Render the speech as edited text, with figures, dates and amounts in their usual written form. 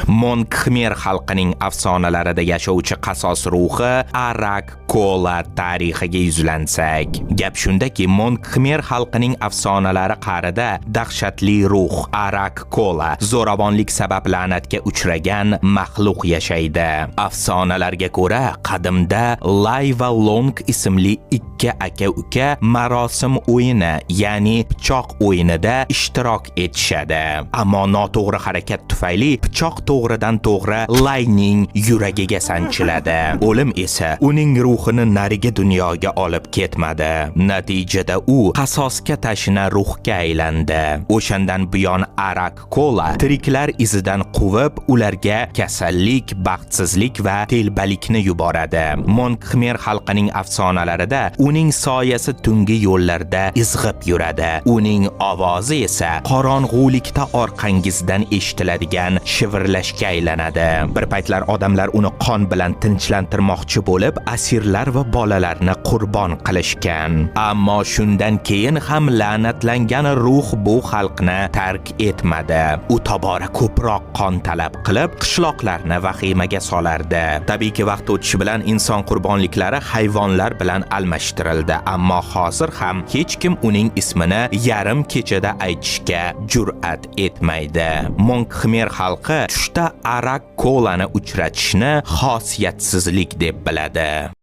Mon Khmer xalqining afsonalarida yashovchi qasos ruhi arak kola tarixiga yuzlansak, gap shundaki, Mon Khmer xalqining afsonalari qa'rida dahshatli ruh arak kola zo'ravonlik sabab la'natga uchragan maxluq yashaydi. Afsonalarga ko'ra, qadimda Lay va Long ismli ikki aka-uka marosim o'yini, ya'ni pichoq o'yinida ishtirok etishadi. Ammo noto'g'ri harakat tufayli pichoq to'g'ridan to'g'ri Layning yuragiga sanchiladi. O'lim esa uning ruhini narigi dunyoga olib ketmadi. Natijada u qasosga tashina ruhga aylandi. O'shandan buyon arak kola tiriklar izidan quvib, ularga kasallik, baxtsizlik va telbalikni yuboradi. Mon Khmer xalqining afsonalarida uning soyasi tungi yo'llarda izg'ib yuradi. Uning ovozi esa qorong'ulikda orqangizdan eshitiladigan shivirlashga aylanadi. Bir paytlar odamlar uni qon bilan tinchlantirmoqchi bo'lib, asirlar va bolalarni qurbon qilishgan. Ammo shundan keyin ham la'natlangan ruh bu xalqni tark etmadi. U tobora ko'proq qon talab qilib, qishloqlarni vahimaga solardi. Tabiiyki, vaqt o'tishi bilan inson qurbonliklari hayvonlar bilan almashtirildi, ammo hozir ham hech kim uning ismini yarim kechada aytishga jur'at etmaydi. Mon Khmer xalqi tushda arak kolani uchratishni xosiyatsizlik deb biladi.